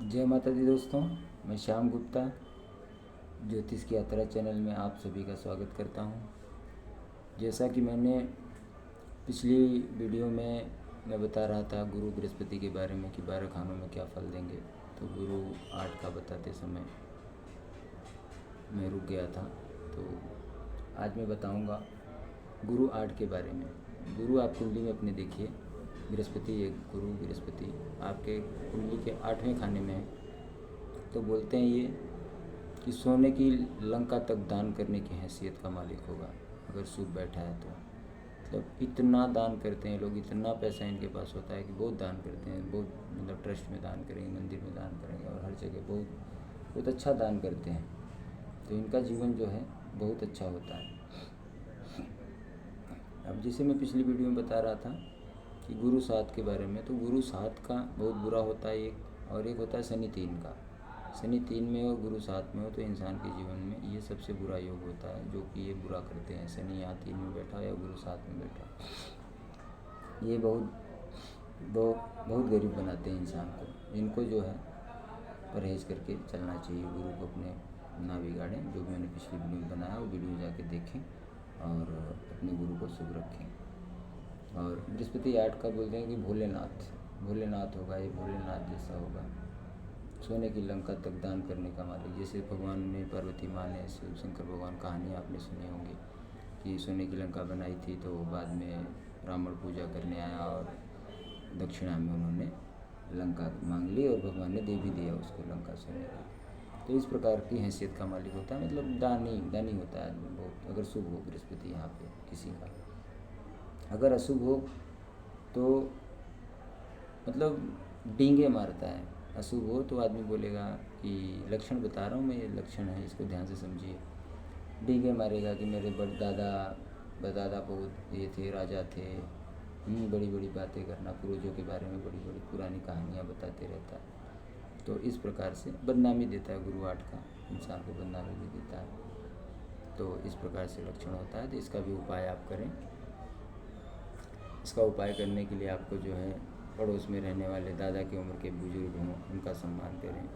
जय माता दी दोस्तों, मैं श्याम गुप्ता ज्योतिष की यात्रा चैनल में आप सभी का स्वागत करता हूं। जैसा कि मैंने पिछली वीडियो में मैं बता रहा था गुरु बृहस्पति के बारे में कि 12 खानों में क्या फल देंगे, तो गुरु 8 का बताते समय मैं रुक गया था। तो आज मैं बताऊंगा गुरु 8 के बारे में। गुरु आप कुंडली में अपने देखिए, बृहस्पति एक गुरु बृहस्पति आपके कुंडली के 8वें खाने में है। तो बोलते हैं ये कि सोने की लंका तक दान करने की हैसियत का मालिक होगा अगर शुभ बैठा है तो। मतलब इतना दान करते हैं लोग, इतना पैसा इनके पास होता है कि बहुत दान करते हैं, बहुत मतलब ट्रस्ट में दान करेंगे, मंदिर में दान करेंगे और हर जगह बहुत बहुत अच्छा दान करते हैं। तो इनका जीवन जो है बहुत अच्छा होता है। अब जैसे मैं पिछली वीडियो में बता रहा था कि गुरु 7 के बारे में, तो गुरु 7 का बहुत बुरा होता है एक, और एक होता है शनि 3 का। शनि 3 में और गुरु 7 में हो तो इंसान के जीवन में ये सबसे बुरा योग होता है, जो कि ये बुरा करते हैं। शनि यहाँ 3 में बैठा या गुरु 7 में बैठा, ये बहुत बहुत बहुत गरीब बनाते हैं इंसान को। इनको जो है परहेज करके चलना चाहिए, गुरु को अपने ना बिगाड़ें। जो भी मैंने पिछली वीडियो में बनाया वो वीडियो जाके देखें और अपने गुरु को शुभ रखें। और बृहस्पति 8 का बोलते हैं कि भोलेनाथ भोलेनाथ होगा, ये भोलेनाथ जैसा होगा। सोने की लंका तक दान करने का मालिक, जैसे भगवान ने पार्वती माँ ने शिव शंकर भगवान कहानी आपने सुनी होंगी कि सोने की लंका बनाई थी, तो बाद में रावण पूजा करने आया और दक्षिणा में उन्होंने लंका मांग ली और भगवान ने दे भी दिया उसको लंका सोने की। तो इस प्रकार की हैसियत का मालिक होता है, मतलब दानी होता है आदमी बहुत, अगर शुभ हो बृहस्पति यहाँ पे किसी का। अगर अशुभ हो तो मतलब डींगे मारता है। अशुभ हो तो आदमी बोलेगा कि लक्षण बता रहा हूँ मैं, ये लक्षण है, इसको ध्यान से समझिए। डींगे मारेगा कि मेरे बड़दादा बहुत ये थे, राजा थे, बड़ी बड़ी बातें करना, पूर्वजों के बारे में बड़ी बड़ी पुरानी कहानियाँ बताते रहता है। तो इस प्रकार से बदनामी देता है गुरु 8 का, इंसान को बदनामी भी देता है। तो इस प्रकार से लक्षण होता है। तो इसका भी उपाय आप करें। इसका उपाय करने के लिए आपको जो है पड़ोस में रहने वाले दादा की उम्र के बुजुर्ग हों उनका सम्मान करें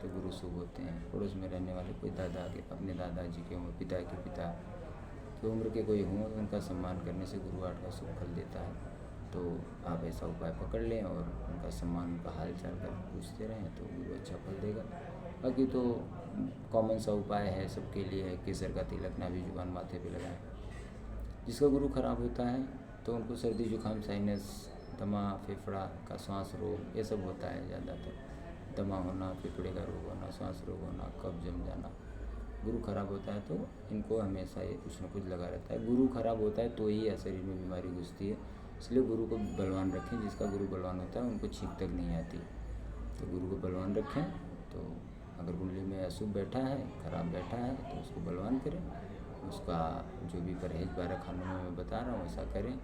तो गुरु शुभ होते हैं। पड़ोस में रहने वाले कोई दादा के, अपने दादाजी की उम्र, पिता की उम्र के कोई हों तो उनका सम्मान करने से गुरु 8 का शुभ फल देता है। तो आप ऐसा उपाय पकड़ लें और उनका सम्मान, उनका हाल चाल कर पूछते रहें तो गुरु अच्छा फल देगा। बाकी तो कॉमन सा उपाय है, सबके लिए है, केसर का तिलक नाभि जुबान माथे पे लगाएं। जिसका गुरु खराब होता है तो उनको सर्दी जुकाम, साइनस, दमा, फेफड़ा का श्वास रोग ये सब होता है ज़्यादातर। दमा होना, फेफड़े का रोग होना, श्वास रोग होना, कब्ज जम जाना। गुरु खराब होता है तो इनको हमेशा ये कुछ न कुछ लगा रहता है। गुरु खराब होता है तो ही शरीर में बीमारी घुसती है, इसलिए गुरु को बलवान रखें। जिसका गुरु बलवान होता है उनको छींक तक नहीं आती। तो गुरु को बलवान रखें। तो अगर कुंडली में अशुभ बैठा है, खराब बैठा है, तो उसको बलवान करें। उसका जो भी परहेज 12 खानों में मैं बता रहा हूँ ऐसा करें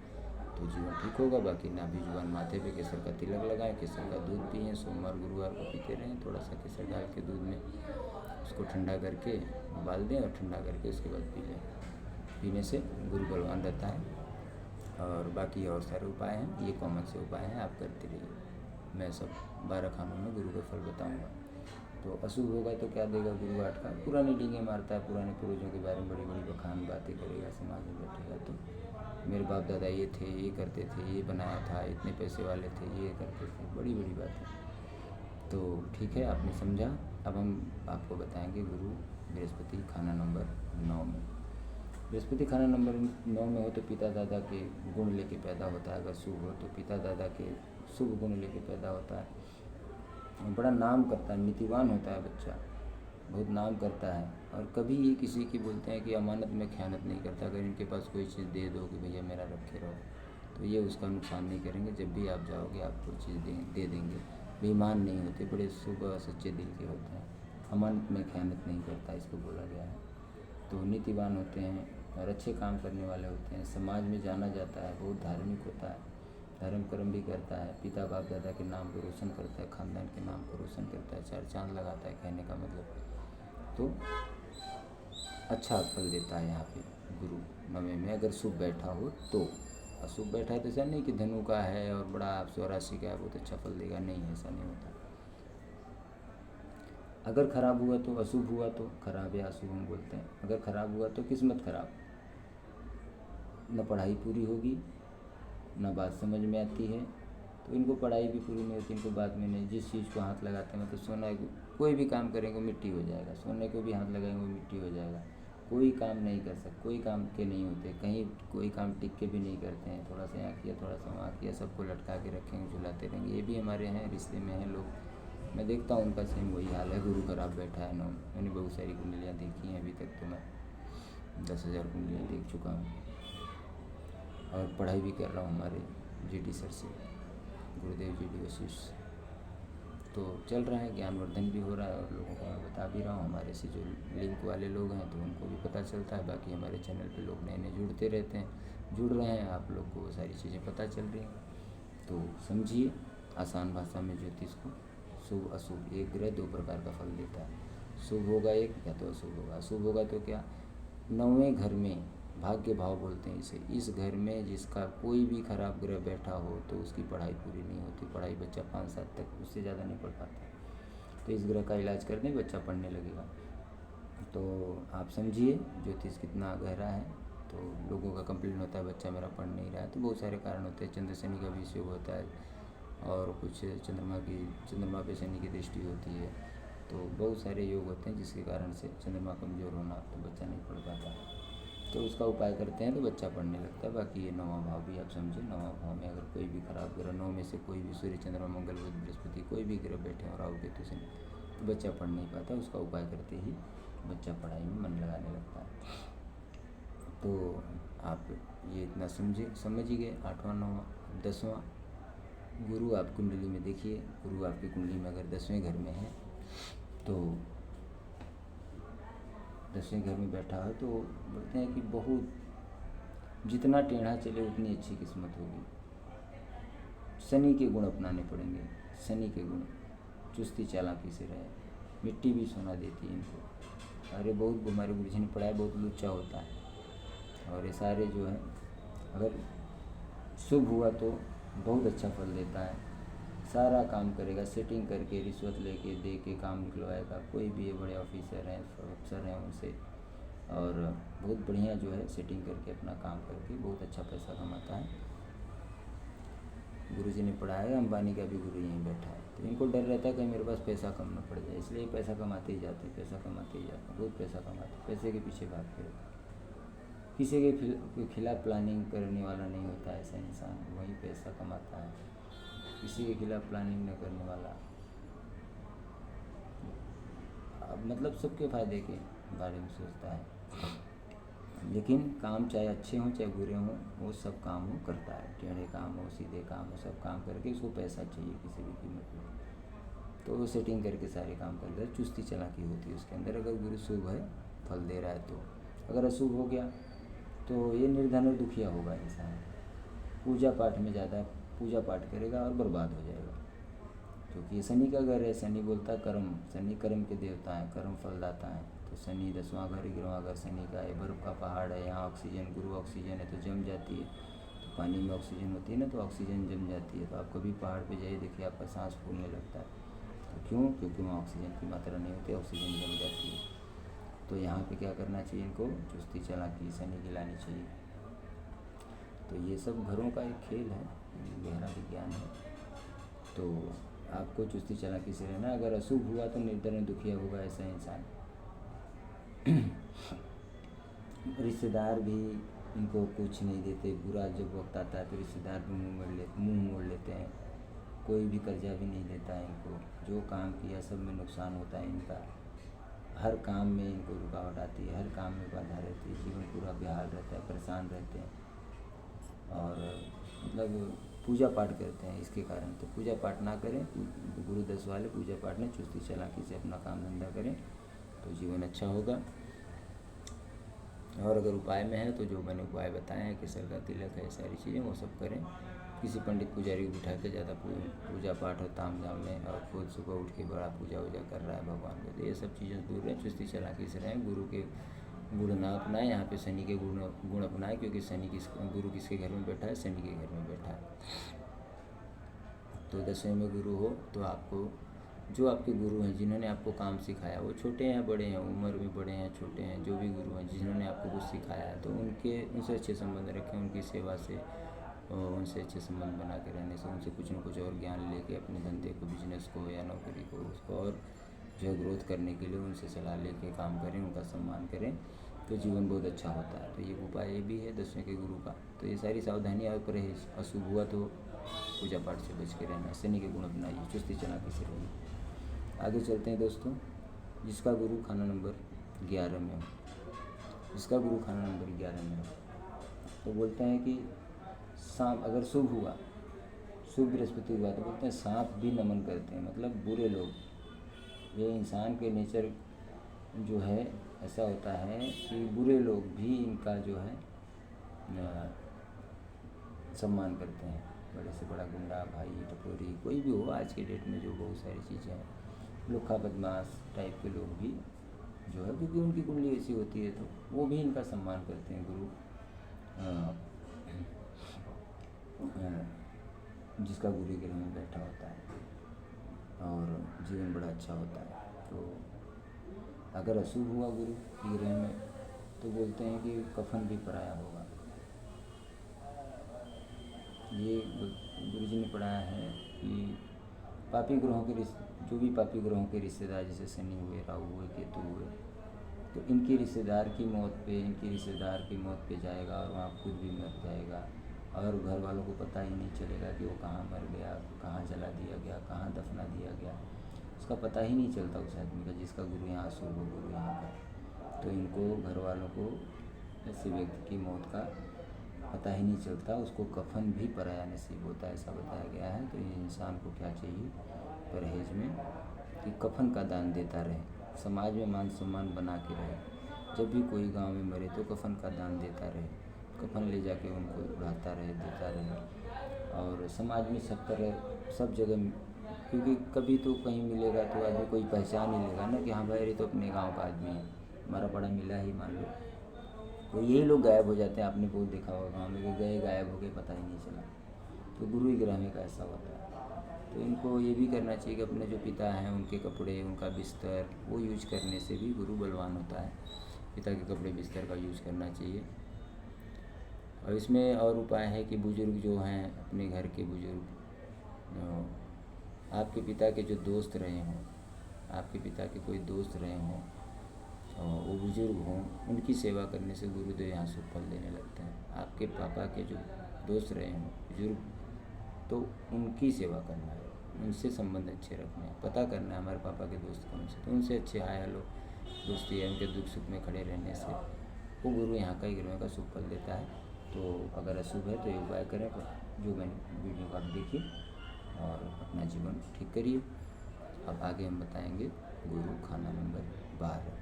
तो जीवन ठीक होगा। बाकी नाभि जुबान माथे पे केसर का तिलक लगाएं, केसर का दूध पिएं, सोमवार गुरुवार को पीते रहें। थोड़ा सा केसर डाल के दूध में उसको ठंडा करके उबाल दें और ठंडा करके उसके बाद पी लें। पीने से गुरु बलवान रहता है। और बाकी और सारे उपाय हैं, ये कॉमन से उपाय हैं, आप करते रहिए। मैं सब 12 खानों में गुरु का फल बताऊँगा। तो अशुभ होगा तो क्या देगा गुरु 8 का? पुरानी डींगे मारता है, पुराने पूर्वजों के बारे में बड़ी बड़ी बखान बातें करेगा, समाज में बैठेगा तो मेरे बाप दादा ये थे, ये करते थे, ये बनाया था, इतने पैसे वाले थे, ये करते थे, बड़ी बड़ी बातें। तो ठीक है, आपने समझा। अब हम आपको बताएंगे गुरु बृहस्पति खाना नंबर 9 में। बृहस्पति खाना नंबर 9 में हो तो पिता दादा के गुण लेके पैदा होता है। अगर शुभ हो तो पिता दादा के शुभ गुण लेके पैदा होता है, बड़ा नाम करता है, नीतिवान होता है बच्चा, बहुत नाम करता है। और कभी ये किसी की बोलते हैं कि अमानत में ख़यानत नहीं करता। अगर इनके पास कोई चीज़ दे दो कि भैया मेरा रखे रहो, तो ये उसका नुकसान नहीं करेंगे। जब भी आप जाओगे आपको चीज़ दे देंगे। बेईमान नहीं होते, बड़े शुभ सच्चे दिल के होते हैं। अमानत में ख़यानत नहीं करता, इसको बोला गया है। तो नीतिवान होते हैं और अच्छे काम करने वाले होते हैं। समाज में जाना जाता है, बहुत धार्मिक होता है, धर्म कर्म भी करता है। पिता बाप दादा के नाम को रोशन करता है, ख़ानदान के नाम को रोशन करता है, 4 चाँद लगाता है, कहने का मतलब। तो अच्छा फल देता है यहाँ पे गुरु 9वें में अगर शुभ बैठा हो तो। अशुभ बैठा है तो ऐसा नहीं कि धनु का है और बड़ा 84 का है बहुत अच्छा फल देगा, नहीं, ऐसा नहीं होता। अगर खराब हुआ तो अशुभ हुआ तो, खराब या अशुभ हम बोलते हैं, अगर खराब हुआ तो किस्मत खराब, न पढ़ाई पूरी होगी, न बात समझ में आती है। तो इनको पढ़ाई भी पूरी नहीं होती, इनको बात में नहीं, जिस चीज़ को हाथ लगाते हैं, मतलब सोना कोई भी काम करेंगे मिट्टी हो जाएगा, सोने को भी हाथ लगाएंगे मिट्टी हो जाएगा, कोई काम नहीं कर सकते, कोई काम के नहीं होते, कहीं कोई काम टिक के भी नहीं करते हैं, थोड़ा सा यहाँ किया थोड़ा सा वहाँ किया, सबको लटका के रखेंगे, झुलाते रहेंगे। ये भी हमारे हैं रिश्ते में हैं लोग, मैं देखता हूँ उनका सेम वही हाल है। गुरु खराब बैठा है, मैंने बहुत सारी कुंडलियाँ देखी हैं, अभी तक तो मैं 10,000 कुंडलियाँ देख चुका हूँ, और पढ़ाई भी कर रहा हूँ हमारे जीडी सर से, गुरुदेव जीडी वशिष्ठ। तो चल रहा है, ज्ञानवर्धन भी हो रहा है, और लोगों को मैं बता भी रहा हूँ। हमारे से जो लिंक वाले लोग हैं तो उनको भी पता चलता है, बाकी हमारे चैनल पे लोग नए नए जुड़ते रहते हैं, जुड़ रहे हैं, आप लोग को वो सारी चीज़ें पता चल रही हैं। तो समझिए आसान भाषा में ज्योतिष को, शुभ अशुभ, एक ग्रह 2 प्रकार का फल देता है, शुभ होगा एक या तो अशुभ होगा। अशुभ होगा तो क्या, 9वें घर में, भाग्य भाव बोलते हैं इसे, इस घर में जिसका कोई भी खराब ग्रह बैठा हो तो उसकी पढ़ाई पूरी नहीं होती, पढ़ाई बच्चा 5 साल तक उससे ज़्यादा नहीं पढ़ पाता। तो इस ग्रह का इलाज कर दें, बच्चा पढ़ने लगेगा। तो आप समझिए ज्योतिष कितना गहरा है। तो लोगों का कंप्लेन होता है बच्चा मेरा पढ़ नहीं रहा है, तो बहुत सारे कारण होते हैं, चंद्र शनि का भी योग होता है, और कुछ चंद्रमा पे शनि की दृष्टि होती है, तो बहुत सारे योग होते हैं जिसके कारण से चंद्रमा कमज़ोर होना, तो बच्चा नहीं पढ़ पाता। तो उसका उपाय करते हैं तो बच्चा पढ़ने लगता है। बाकी ये 9वां भाव भी आप समझिए, 9वां भाव में अगर कोई भी खराब ग्रह, 9 में से कोई भी, सूर्य चंद्रमा मंगल बुध बृहस्पति कोई भी ग्रह बैठे और राहु केतु शनि, तो बच्चा पढ़ नहीं पाता। उसका उपाय करते ही बच्चा पढ़ाई में मन लगाने लगता है। तो आप ये इतना समझ ही गए। 8वां 9वां 10वां गुरु आप कुंडली में देखिए, गुरु आपकी कुंडली में अगर 10वें घर में है तो 10वें घर में बैठा है तो बोलते हैं कि बहुत जितना टेढ़ा चले उतनी अच्छी किस्मत होगी। शनि के गुण अपनाने पड़ेंगे, शनि के गुण, चुस्ती चालाकी से रहे, मिट्टी भी सोना देती है इनको। अरे बहुत हमारे गुरु जी ने पढ़ाया, बहुत लुच्चा होता है, और ये सारे जो है अगर शुभ हुआ तो बहुत अच्छा फल देता है, सारा काम करेगा, सेटिंग करके रिश्वत लेके दे के काम निकलवाएगा। कोई भी ये बड़े ऑफिसर हैं, अफसर हैं, उनसे, और बहुत बढ़िया जो है सेटिंग करके अपना काम करके बहुत अच्छा पैसा कमाता है। गुरुजी ने पढ़ाया है, अंबानी का भी गुरु यहीं बैठा है, तो इनको डर रहता है कि मेरे पास पैसा कम न पड़ जाए, इसलिए पैसा कमाते ही जाते हैं, पैसा कमाते ही जाते हैं, बहुत पैसा कमाते हैं, पैसे के पीछे भागते रहते हैं। किसी के खिलाफ प्लानिंग करने वाला नहीं होता ऐसा इंसान, वही पैसा कमाता है। किसी के खिलाफ प्लानिंग न करने वाला, मतलब सबके फ़ायदे के बारे में सोचता है, लेकिन काम चाहे अच्छे हों चाहे बुरे हों, वो सब काम वो करता है, टेढ़े काम हो सीधे काम हो, सब काम करके उसको पैसा चाहिए किसी भी कीमत में, तो वो सेटिंग करके सारे काम करता है। चुस्ती चालाकी होती है उसके अंदर। अगर गुरु शुभ है फल दे रहा है तो, अगर अशुभ हो गया तो ये निर्धन और दुखिया होगा इंसान, पूजा पाठ में ज़्यादा पूजा पाठ करेगा और बर्बाद हो जाएगा, क्योंकि ये शनि का घर है। शनि बोलता है कर्म, शनि कर्म के देवता है, कर्म फलदाता है। तो शनि 10वां घर 11वां घर शनि का है, बर्फ़ का पहाड़ है, यहाँ ऑक्सीजन, गुरु ऑक्सीजन है तो जम जाती है, तो पानी में ऑक्सीजन होती है ना, तो ऑक्सीजन जम जाती है। तो आप कभी पहाड़ पे जाइए, देखिए आपका सांस फूलने लगता है, तो क्यों? क्योंकि वहाँ ऑक्सीजन की मात्रा नहीं होती, ऑक्सीजन जम जाती है। तो यहाँ पे क्या करना चाहिए इनको? चुस्ती चालाकी शनि की लानी चाहिए। तो ये सब घरों का एक खेल है, गहरा विज्ञान है। तो आपको चुस्ती चालाकी से रहना। अगर अशुभ हुआ तो निर्धन दुखिया होगा ऐसा इंसान। रिश्तेदार भी इनको कुछ नहीं देते, बुरा जब वक्त आता है तो रिश्तेदार भी मुँह मोड़ लेते हैं, कोई भी कर्जा भी नहीं देता है इनको, जो काम किया सब में नुकसान होता है इनका, हर काम में इनको रुकावट आती है, हर काम में बाधा रहती है, जीवन पूरा बेहाल रहता है, परेशान रहते हैं, और मतलब पूजा पाठ करते हैं इसके कारण। तो पूजा पाठ ना करें, गुरु 10 वाले पूजा पाठ में चुस्ती चालाकी से अपना काम धंधा करें तो जीवन अच्छा होगा। और अगर उपाय में है तो जो मैंने उपाय बताए हैं, केसर का तिलक है, सारी चीज़ें वो सब करें। किसी पंडित पुजारी को बिठा के ज़्यादा पूजा पाठ और ताम झाम में, और खुद सुबह उठ के बड़ा पूजा वूजा कर रहा है भगवान को, तो ये सब चीज़ें दूर रहें, चुस्ती चालाकी से रहें। गुरु के गुण ना अपनाएं, यहाँ पे शनि के गुण अपनाएं, क्योंकि गुरु किसके घर में बैठा है? शनि के घर में बैठा है। तो 10वें में गुरु हो तो आपको जो आपके गुरु हैं, जिन्होंने आपको काम सिखाया, वो छोटे हैं बड़े हैं, उम्र में बड़े हैं छोटे हैं, जो भी गुरु हैं जिन्होंने आपको कुछ सिखाया है, तो उनसे अच्छे संबंध रखें, उनकी सेवा से और उनसे अच्छे संबंध बना के रहने से, उनसे कुछ न कुछ और ज्ञान लेके अपने धंधे को, बिजनेस को या नौकरी को, उसको और जो है ग्रोथ करने के लिए उनसे सलाह लेके काम करें, उनका सम्मान करें, तो जीवन बहुत अच्छा होता है। तो ये उपाय ये भी है 10वें के गुरु का। तो ये सारी सावधानियाँ और परहेज, अशुभ हुआ तो पूजा पाठ से बच के रहना, शनि के गुण अपनाइए, चुस्ती चालाकी से रहिए। आगे चलते हैं दोस्तों। जिसका गुरु खाना नंबर 11 में हो, जिसका गुरु खाना नंबर 11 में हो, तो बोलते हैं कि सांप अगर शुभ हुआ, शुभ बृहस्पति हुआ, तो बोलते हैं सांप भी नमन करते हैं। मतलब बुरे लोग, ये इंसान के नेचर जो है ऐसा होता है कि बुरे लोग भी इनका जो है सम्मान करते हैं। बड़े से बड़ा गुंडा, भाई, टपोरी, कोई भी हो, आज के डेट में जो बहुत सारी चीज़ें हैं, लुक्खा बदमाश टाइप के लोग भी जो है, क्योंकि उनकी कुंडली ऐसी होती है, तो वो भी इनका सम्मान करते हैं। गुरु जिसका गुरु ग्रह में बैठा होता है और जीवन बड़ा अच्छा होता है। तो अगर अशुभ हुआ गुरु की ग्रह में, तो बोलते हैं कि कफन भी पराया होगा। ये गुरु जी ने पढ़ाया है कि पापी ग्रहों के जो भी पापी ग्रहों के रिश्तेदार, जैसे शनि हुए, राहु हुए, केतु हुए, तो इनके रिश्तेदार की मौत पे जाएगा और वहाँ खुद भी मर जाएगा, और घर वालों को पता ही नहीं चलेगा कि वो कहाँ मर गया, कहाँ जला दिया गया, कहाँ दफना दिया गया, उसका पता ही नहीं चलता उस आदमी का, जिसका गुरु यहाँ अशुभ हो, गुरु यहाँ का। तो इनको घर वालों को ऐसे व्यक्ति की मौत का पता ही नहीं चलता, उसको कफन भी पराया नसीब होता है, ऐसा बताया गया है। तो ये इंसान को क्या चाहिए परहेज में, कि कफन का दान देता रहे, समाज में मान सम्मान बना के रहे। जब भी कोई गांव में मरे तो कफन का दान देता रहे, कफन ले जाके उनको उड़ाता रहे, देता रहे, और समाज में सब जगह, क्योंकि कभी तो कहीं मिलेगा तो आदमी कोई पहचान ही लेगा ना कि हाँ भाई ये तो अपने गांव का आदमी है, हमारा पड़ा मिला ही मान लो। तो यही लोग गायब हो जाते हैं, आपने बहुत देखा होगा गाँव में, गए गायब हो गए, पता ही नहीं चला। तो गुरु ही ग्रह में का ऐसा होता है। तो इनको ये भी करना चाहिए कि अपने जो पिता हैं उनके कपड़े, उनका बिस्तर, वो यूज करने से भी गुरु बलवान होता है। पिता के कपड़े बिस्तर का यूज करना चाहिए। और इसमें और उपाय है कि बुजुर्ग जो हैं, अपने घर के बुजुर्ग, आपके पिता के जो दोस्त रहे हों, आपके पिता के कोई दोस्त रहे हों और वो बुजुर्ग हों, उनकी सेवा करने से गुरुदेव यहाँ शुभ फल देने लगते हैं। आपके पापा के जो दोस्त रहे हों बुजुर्ग, तो उनकी सेवा करना है, उनसे संबंध अच्छे रखने हैं, पता करना है हमारे पापा के दोस्त कौन से, तो उनसे अच्छे हाय हेलो दोस्ती है, उनके दुख सुख में खड़े रहने से वो गुरु यहाँ का ही ग्रह का शुभ फल देता है। तो अगर अशुभ है तो ये उपाय करें, जो मैंने वीडियो को आप देखिए और अपना जीवन ठीक करिए। अब आगे हम बताएंगे गुरु खाना नंबर 12।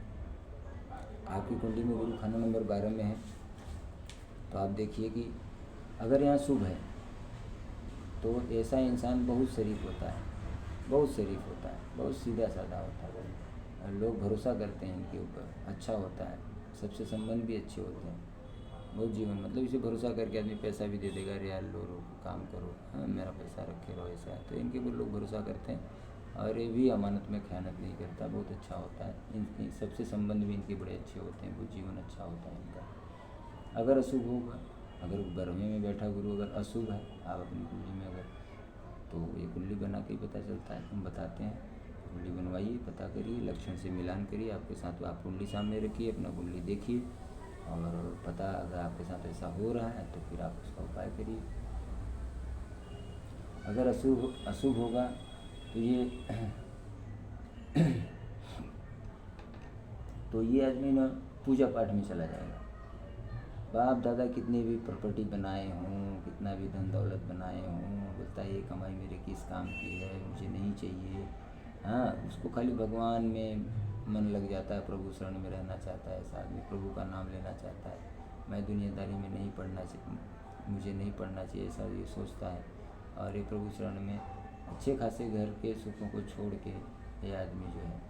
आपकी कुंडली में गुरु खाना नंबर 12 में है, तो आप देखिए कि अगर यहाँ शुभ है तो ऐसा इंसान बहुत शरीफ होता है, बहुत शरीफ होता है, बहुत सीधा साधा होता है, और लोग भरोसा करते हैं इनके ऊपर, अच्छा होता है, सबसे संबंध भी अच्छे होते हैं, बहुत जीवन, मतलब इसे भरोसा करके आदमी पैसा भी दे देगा, अरे यार लो काम करो, हाँ मेरा पैसा रखे रहो, ऐसा है। तो इनके ऊपर लोग भरोसा करते हैं, और ये भी अमानत में खयानत नहीं करता, बहुत अच्छा होता है। इनकी सबसे संबंध भी इनके बड़े अच्छे होते हैं, बहुत जीवन अच्छा होता है इनका। अगर अशुभ होगा, अगर 12वें में बैठा गुरु अगर अशुभ है, आप अपनी कुंडली में अगर, तो ये कुंडली बना के ही पता चलता है, हम बताते हैं। कुंडली बनवाइए, पता करिए, लक्षण से मिलान करिए, आपके साथ आप कुंडली सामने रखिए, अपना कुंडली देखिए, और पता अगर आपके साथ ऐसा हो रहा है तो फिर आप उसका उपाय करिए। अगर अशुभ होगा तो ये आदमी ना पूजा पाठ में चला जाएगा। बाप दादा कितनी भी प्रॉपर्टी बनाए हों, कितना भी धन दौलत बनाए हों, बोलता है ये कमाई मेरे किस काम की है, मुझे नहीं चाहिए। हाँ, उसको खाली भगवान में मन लग जाता है, प्रभु शरण में रहना चाहता है ऐसा आदमी, प्रभु का नाम लेना चाहता है, मैं दुनियादारी में नहीं पढ़ना चाहिए, मुझे नहीं पढ़ना चाहिए, ऐसा ये सोचता है। और ये प्रभु शरण में अच्छे खासे घर के सुखों को छोड़ के ये आदमी जो है,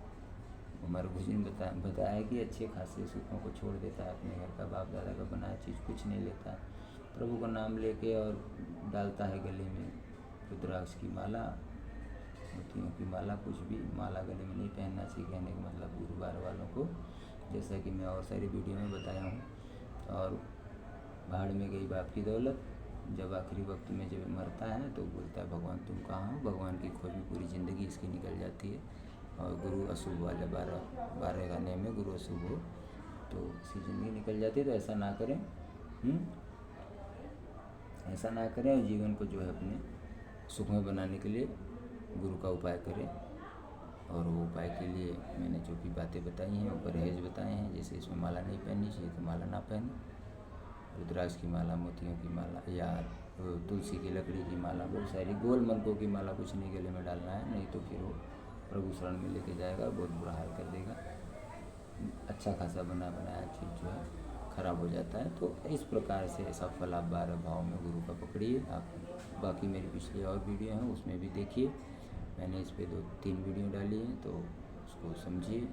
हमारे गुरु ने बताया कि अच्छे खासे सुखों को छोड़ देता है, अपने घर का बाप दादा का बनाया चीज़ कुछ नहीं लेता, प्रभु का नाम लेके और डालता है गले में रुद्राक्ष की माला, मोतियों की माला, कुछ भी माला गले में नहीं पहनना चाहिए। कहने का मतलब गुरुवार वालों को, जैसा कि मैं और सारी वीडियो में बताया हूँ। और भाड़ में गई बाप की दौलत, जब आखिरी वक्त में जब मरता है तो बोलता है भगवान तुम कहाँ हो। भगवान की खोज में पूरी ज़िंदगी इसकी निकल जाती है। और गुरु अशुभ वाले 12 का नियम में गुरु अशुभ हो तो इसकी ज़िंदगी निकल जाती है। तो ऐसा ना करें, ऐसा ना करें और जीवन को जो है अपने सुखमय बनाने के लिए गुरु का उपाय करें। और वो उपाय के लिए मैंने जो भी बातें बताई हैं, वो परहेज बताए हैं। जैसे इसमें माला नहीं पहननी चाहिए तो माला ना पहने, रुद्राक्ष की माला, मोतियों की माला या तुलसी की लकड़ी की माला, बहुत सारी गोल मनकों की माला कुछ नहीं गले में डालना है, नहीं तो फिर वो प्रभु शरण में लेके जाएगा, बहुत बुरा हाल कर देगा। अच्छा खासा बनाया चीज़ जो है खराब हो जाता है। तो इस प्रकार से सफल आप 12 भाव में गुरु का पकड़िए। आप बाकी मेरी पिछली और वीडियो हैं उसमें भी देखिए, मैंने इस पे 2-3 वीडियो डाली हैं, तो उसको समझिए।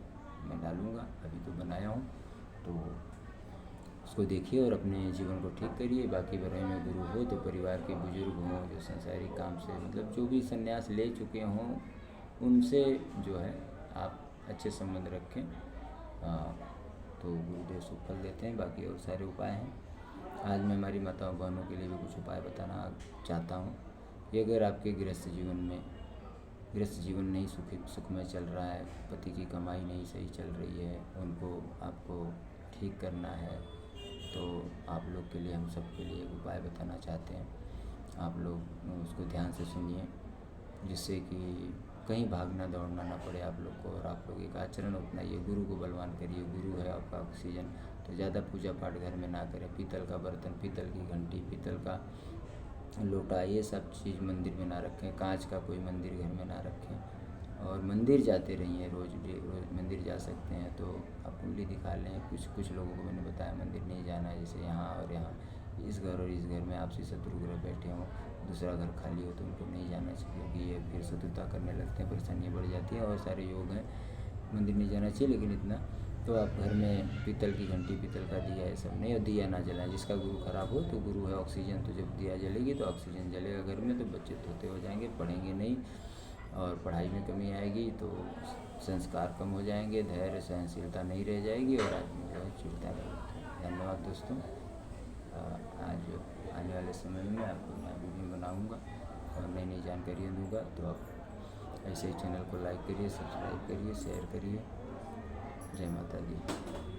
मैं डालूँगा, अभी तो बनाया हूँ, तो उसको देखिए और अपने जीवन को ठीक करिए। बाकी बरई में गुरु हो तो परिवार के बुजुर्ग हों जो संसारिक काम से मतलब जो भी संन्यास ले चुके हों, उनसे जो है आप अच्छे संबंध रखें, तो गुरुदेव सुख फल देते हैं। बाकी और सारे उपाय हैं। आज मैं हमारी माताओं बहनों के लिए भी कुछ उपाय बताना चाहता हूँ कि अगर आपके गृहस्थ जीवन नहीं सुखमय चल रहा है, पति की कमाई नहीं सही चल रही है, उनको आपको ठीक करना है, तो आप लोग के लिए, हम सब के लिए एक उपाय बताना चाहते हैं। आप लोग उसको ध्यान से सुनिए, जिससे कि कहीं भागना दौड़ना ना पड़े आप लोग को। और आप लोग एक आचरण अपनाइए, गुरु को बलवान करिए। गुरु है आपका ऑक्सीजन। तो ज़्यादा पूजा पाठ घर में ना करें। पीतल का बर्तन, पीतल की घंटी, पीतल का लोटा, ये सब चीज़ मंदिर में ना रखें। कांच का कोई मंदिर घर में ना रखें। और मंदिर जाते रहिए, रोज़ मंदिर जा सकते हैं तो आप कुंडली दिखा लें। कुछ लोगों को मैंने बताया मंदिर नहीं जाना है, जैसे यहाँ और यहाँ, इस घर और इस घर में आपसी शत्रु ग्रह बैठे हों, दूसरा घर खाली हो, तो उनको नहीं जाना चाहिए, क्योंकि ये फिर शत्रुता करने लगते हैं, परेशानियाँ बढ़ जाती हैं। और सारे योग हैं, मंदिर नहीं जाना चाहिए। लेकिन इतना तो आप घर में पीतल की घंटी, पीतल का दिया, ये सब नहीं, और दिया ना जलाएं। जिसका गुरु खराब हो तो गुरु है ऑक्सीजन, तो जब दिया जलेगी तो ऑक्सीजन जलेगा घर में, तो बच्चे तोते हो जाएंगे, पढ़ेंगे नहीं और पढ़ाई में कमी आएगी, तो संस्कार कम हो जाएंगे, धैर्य सहनशीलता नहीं रह जाएगी और आदमी जो है चिढ़ता रहेगा। धन्यवाद दोस्तों। आज आने वाले समय में मैं आपको नया वीडियो बनाऊँगा और नई नई जानकारियाँ दूँगा। तो आप ऐसे ही चैनल को लाइक करिए, सब्सक्राइब करिए, शेयर करिए। जय माता दी।